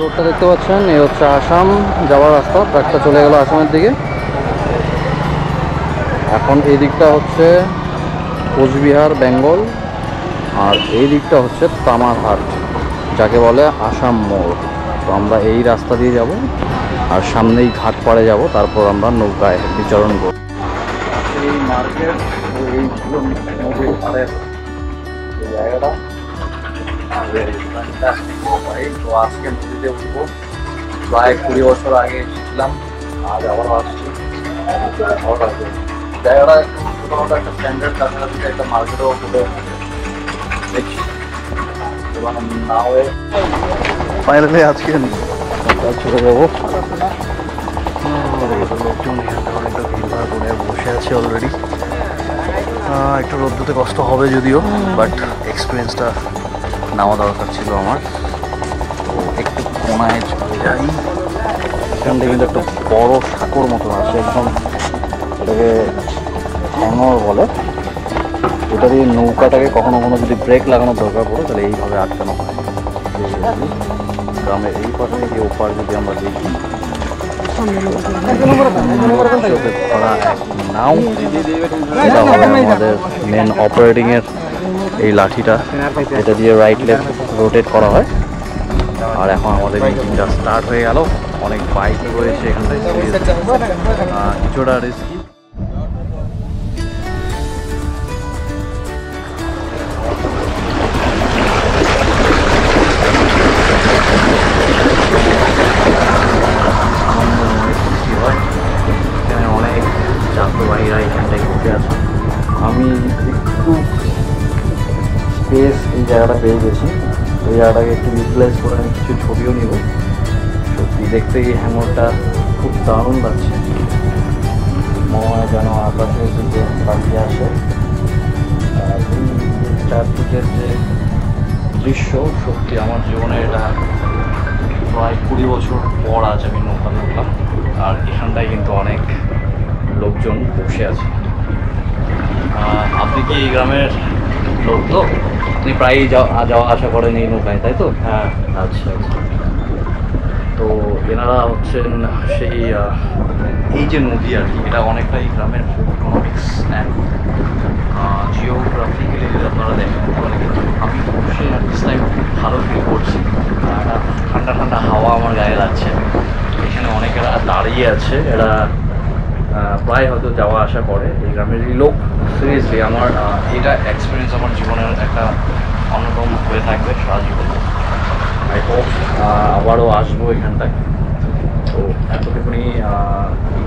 বোর্ডটা দেখতে পাচ্ছেন, এই হচ্ছে আসাম যাওয়ার রাস্তা। ট্রাকটা চলে গেল আসামের দিকে। এখন এই দিকটা হচ্ছে কোচবিহার বেঙ্গল, আর এই দিকটা হচ্ছে তামারহাট, যাকে বলে আসাম মোড়। তো আমরা এই রাস্তা দিয়ে যাব, আর সামনেই ঘাট পাড়ে যাব, তারপর আমরা নৌকায় বিচরণ করব। এই মার্কেট, এই নদীর পাড়ের জায়গাটা, তো আজকে নদীতে উঠবো। প্রায় 20 বছর আগে এসেছিলাম, আজ আবারও আসছি। জায়গাটা মোটামুটি একটা স্ট্যান্ডার্ড, কাছাকাছি একটা মার্কেটও করে দেখছি। এবং নাওয়ে ফাইনালি আজকে চলে যাবো। লোকজন এখানটা অনেকটা ভিড়ভাড় করে বসে আছে অলরেডি। একটু রোদ্দুতে কষ্ট হবে যদিও, বাট এক্সপিরিয়েন্সটা নেওয়া দরকার ছিল আমার। তো একটু কোনায় চলে যাই। এখানটা কিন্তু একটা বড় সাঁকোর মতন আছে, একদম এটাকে হ্যাঙ্গর বলে। এটা দিয়ে নৌকাটাকে কখনো কখনো যদি ব্রেক লাগানোর দরকার পড়ে, তাহলে এইভাবে আটকানো হয়। গ্রামের এই পাশে এই ওপার যদি আমরা দেখি, নাও এটা হবে আমাদের মেন অপারেটিংয়ের এই লাঠিটা, এটা দিয়ে রাইট লেফট রোটেট করা হয়। আর এখন আমাদের মিটিংটা স্টার্ট হয়ে গেল। অনেক বাইক রয়েছে এখানটায়, কিছুটা রিস্কি। অনেক যাত্রীবাহীরা এখানটায় বসে আছে। আমি একটু স্পেস এই জায়গাটা পেয়ে গেছি, এই জায়গাটাকে একটু ইউটিলাইজ করে আমি কিছু ছবিও নিব। সত্যি দেখতে এই হ্যাঙ্গরটা খুব দারুণ লাগছে, মনে হয় যেন আকাশের দিকে তাকিয়ে আসে। এই চারদিকের যে দৃশ্য, সত্যি আমার জীবনে এটা প্রায় 20 বছর পর আজ আমি নৌকা উঠলাম। আর এখানটায় কিন্তু অনেক লোকজন বসে আছে। আপনি কি এই গ্রামের লোক? তো আপনি প্রায়ই যাওয়া আসা করেন এই নৌকায়, তাই তো? হ্যাঁ। আচ্ছা আচ্ছা। তো এনারা হচ্ছেন সেই এই যে নদী আর কি, এটা অনেকটাই গ্রামের ইকোনমিক্স অ্যান্ড জিওগ্রাফিক্যালি যদি আপনারা দেখেন, তাহলে কিন্তু আমি বসে দিস টাইম খুব ভালো ফিল করছি। একটা ঠান্ডা ঠান্ডা হাওয়া আমার গায়ে লাগছে। এখানে অনেকেরা দাঁড়িয়ে আছে, এরা প্রায় হয়তো যাওয়া আসা করে এই গ্রামেরই লোক। সিরিয়াসলি আমার এটা এক্সপিরিয়েন্স আমার জীবনের একটা অন্যতম হয়ে থাকবে সারা জীবন। আই হোপ আবারও আসবো এখানটায়। তো এতটুকুনি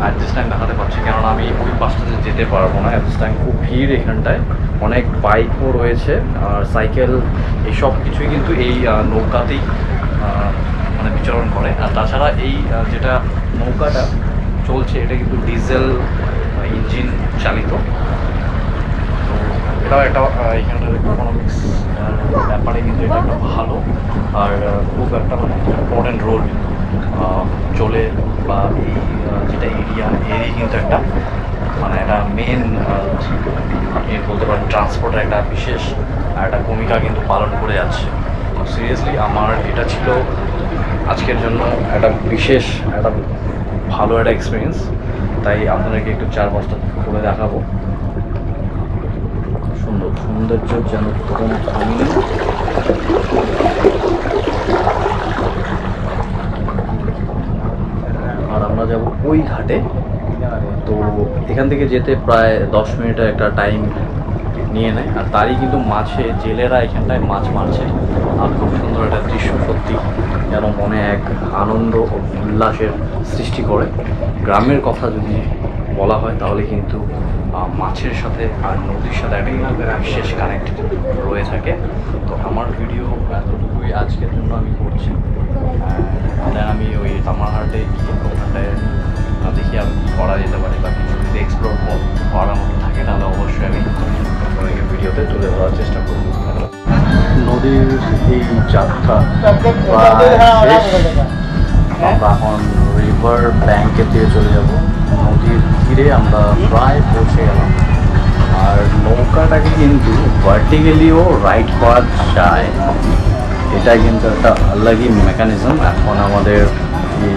অ্যাট দিস টাইম দেখাতে পারছি, কেননা আমি ওই পাশটাতে যেতে পারবো না অ্যাট দিস টাইম। খুব ভিড় এখানটায়, অনেক বাইকও রয়েছে আর সাইকেল, এইসব কিছুই কিন্তু এই নৌকাতেই মানে বিচরণ করে। আর তাছাড়া এই যেটা নৌকাটা চলছে, এটা কিন্তু ডিজেল ইঞ্জিন চালিত। তো এটাও একটা এখানটার ইকোনমিক্স ব্যাপারে কিন্তু এটা একটা ভালো আর খুব একটা মানে ইম্পর্টেন্ট রোল চলে, বা এই যেটা এরই কিন্তু একটা মানে একটা মেন আপনি বলতে পারেন ট্রান্সপোর্টের একটা বিশেষ একটা ভূমিকা কিন্তু পালন করে যাচ্ছে। তো সিরিয়াসলি আমার এটা ছিল আজকের জন্য একটা বিশেষ একটা ভালো একটা এক্সপিরিয়েন্স, তাই আপনাদেরকে একটু 4-5টা করে দেখাবো। সুন্দর সৌন্দর্য যেন কোনো কমি নেই। আর আমরা যাব ওই ঘাটে। তো এখান থেকে যেতে প্রায় 10 মিনিটের একটা টাইম নিয়ে নেয়। আর তারই কিন্তু মাঝে জেলেরা এখানটায় মাছ মারছে, আর খুব সুন্দর একটা দৃশ্য, সত্যি যেন মনে এক আনন্দ ও উল্লাসের সৃষ্টি করে। গ্রামের কথা যদি বলা হয় তাহলে কিন্তু মাছের সাথে আর নদীর সাথে একটা কিন্তু বিশেষ কানেক্ট রয়ে থাকে। তো আমার ভিডিও এতটুকুই আজকের জন্য আমি করছি। দেন আমি ওই তামারহাটে গিয়ে ওখানটায় দেখি আমি কী করা যেতে পারে, বা কিছু যদি এক্সপ্লোর করার মতো থাকে তাহলে অবশ্যই আমি আপনাদেরকে ভিডিওতে তুলে ধরার চেষ্টা করব। নদীর এই যাত্রা প্রায় শেষ। আমরা এখন রিভার ব্যাঙ্কের দিকে চলে যাব। নদীর তীরে আমরা প্রায় পৌঁছে গেলাম। আর নৌকাটাকে কিন্তু ভার্টিক্যালিও রাইড করা যায়, এটা কিন্তু একটা আলাদা মেকানিজম। এখন আমাদের এই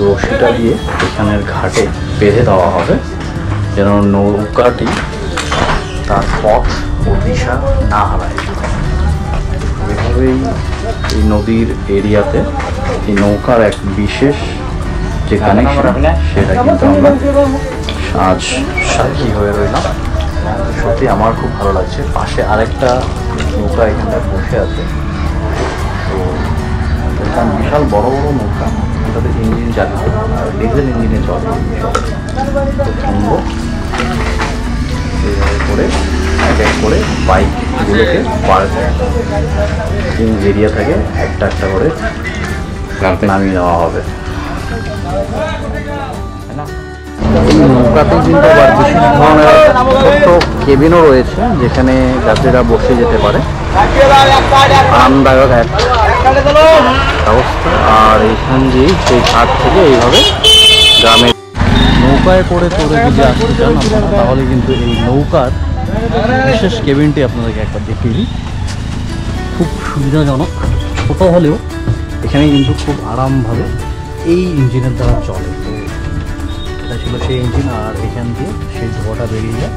রশিটা দিয়ে এখানের ঘাটে বেঁধে দেওয়া হবে যেন নৌকাটি তার পথ ও দিশা না হারায়। এভাবেই এই নদীর এরিয়াতে এই নৌকার এক বিশেষ যে কানেকশন সেটা কিন্তু আমরা আজ সাক্ষী হয়ে রইলাম। সত্যি আমার খুব ভালো লাগছে। পাশে আরেকটা নৌকা এখানটায় বসে আছে। তো এটা বিশাল বড় বড় নৌকা, এটাতে ইঞ্জিন চালিত, ডিজেল ইঞ্জিনে চলে। খুব সুন্দর এইভাবে করে এক এক করে বাইকগুলোকে পার্কিং এরিয়া থেকে একটা একটা করে নামিয়ে নেওয়া হবে। এই নৌকাতে কিন্তু আবার বিশেষ ধরনের ছোট্ট কেবিনও রয়েছে যেখানে যাত্রীরা বসে যেতে পারে। আরামদায়ক এক অবস্থা। আর এইখান দিয়েই সেই ঘাট থেকে এইভাবে গ্রামের নৌকায় করে তোরে যদি আসতে চান আপনারা তাহলে কিন্তু এই নৌকার বিশেষ কেবিনটি আপনাদেরকে একবার দেখিয়ে দিই। খুব সুবিধাজনক, ছোট হলেও এখানে কিন্তু খুব আরামভাবে এই ইঞ্জিনের দ্বারা চলে। তো এটা ছিল সেই ইঞ্জিন, আর এখান দিয়ে সেই ধোঁয়াটা বেরিয়ে যায়।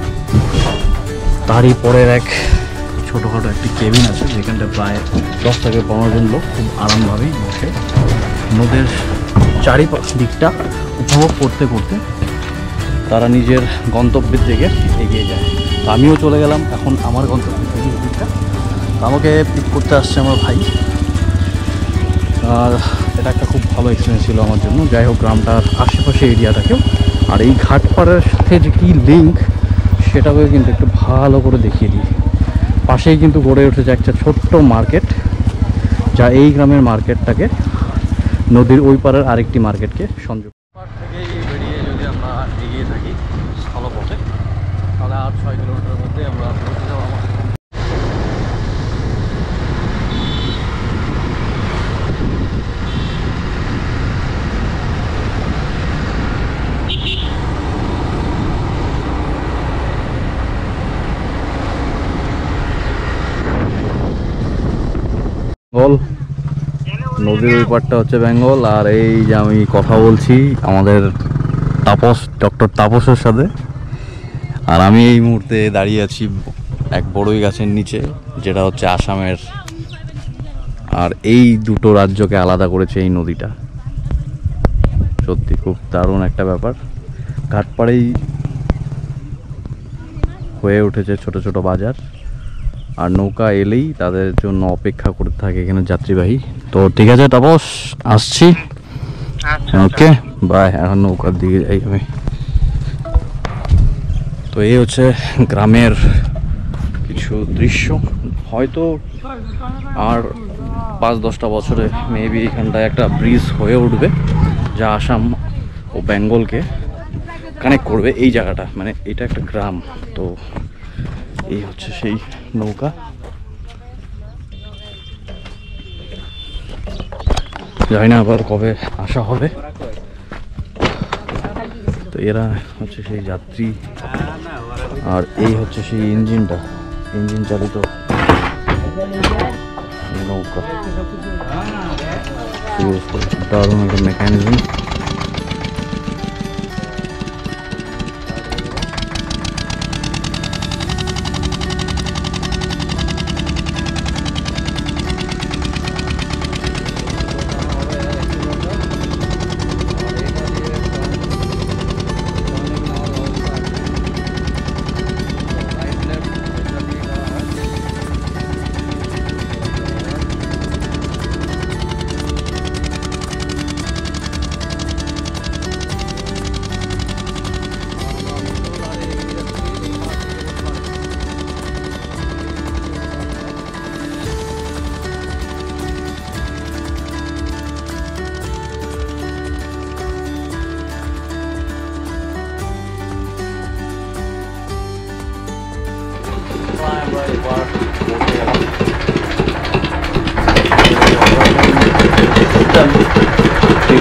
তারই পরের এক ছোটোখাটো একটি কেবিন আছে যেখানটা প্রায় 10 থেকে 15 জন লোক খুব আরামভাবেই বসে নদীর চারিপাশ দিকটা উপভোগ করতে করতে তারা নিজের গন্তব্যের দিকে এগিয়ে যায়। তো আমিও চলে গেলাম এখন আমার গন্তব্যের দিকটা। তো আমাকে পিক করতে আসছে আমার ভাই। আর এটা একটা খুব ভালো এক্সপিরিয়েন্স ছিল আমার জন্য। যাই হোক, গ্রামটার আশেপাশে এরিয়াটাকেও আর এই ঘাটপাড়ের সাথে যে কী লিঙ্ক সেটাকেও কিন্তু একটু ভালো করে দেখিয়ে দিই। পাশেই কিন্তু গড়ে উঠেছে একটা ছোট্ট মার্কেট, যা এই গ্রামের মার্কেটটাকে নদীর ওই পারের আরেকটি মার্কেটকে সংযোগ। থেকেই বেরিয়ে যদি আমরা এগিয়ে থাকি স্থলপথে তাহলে 8-6 কিলোমিটারের মধ্যে আমরা পৌঁছে যাবো আমার। বেঙ্গল, নদীর ওই পারটা হচ্ছে বেঙ্গল। আর এই যে আমি কথা বলছি আমাদের ডক্টর তাপসের সাথে। আর আমি এই মুহূর্তে দাঁড়িয়ে আছি এক বড়ই গাছের নিচে, যেটা হচ্ছে আসামের। আর এই দুটো রাজ্যকে আলাদা করেছে এই নদীটা। সত্যি খুব দারুণ একটা ব্যাপার। ঘাটপাড়েই হয়ে উঠেছে ছোট ছোট বাজার, আর নৌকা এলেই তাদের জন্য অপেক্ষা করতে থাকে এখানে যাত্রীবাহী। তো ঠিক আছে তাপস, আসছি। Okay bye. এখন নৌকার দিকে যাই আমি। তো এই হচ্ছে গ্রামের কিছু দৃশ্য। হয়তো আর 5-10টা বছরে মেবি এখানটায় একটা ব্রিজ হয়ে উঠবে যা আসাম ও বেঙ্গলকে কানেক্ট করবে। এই জায়গাটা মানে এটা একটা গ্রাম। তো এই হচ্ছে সেই নৌকা। জানি না আবার কবে আসা হবে। তো এরা হচ্ছে সেই যাত্রী, আর এই হচ্ছে সেই ইঞ্জিনটা, ইঞ্জিন চালিত নৌকা। দারুণ একটা মেকানিজম।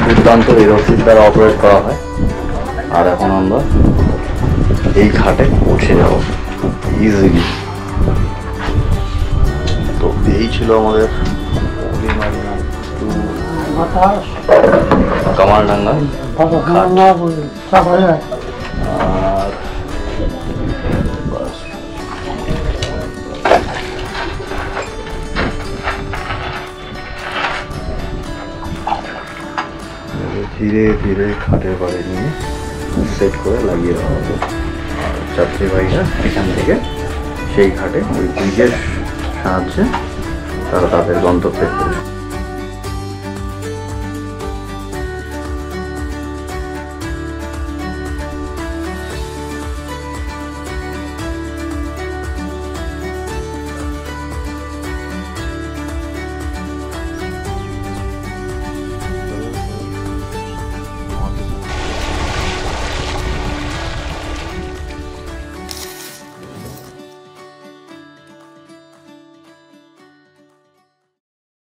দুর্দান্ত এই রসিদ দ্বারা অপারেট করা হয়। আর এখন আমরা এই ঘাটে পৌঁছে যাব ইজিলি। তো এই ছিল ছিল আমাদের কামারডাঙ্গা আর ধীরে ধীরে খাটের বাড়ি নিয়ে সেট করে লাগিয়ে দেওয়া হবে। আর যাত্রীবাহীরা এখান থেকে সেই ঘাটে ওই ব্রিজের সাহায্যে তারা তাদের গন্তব্যে পৌঁছে।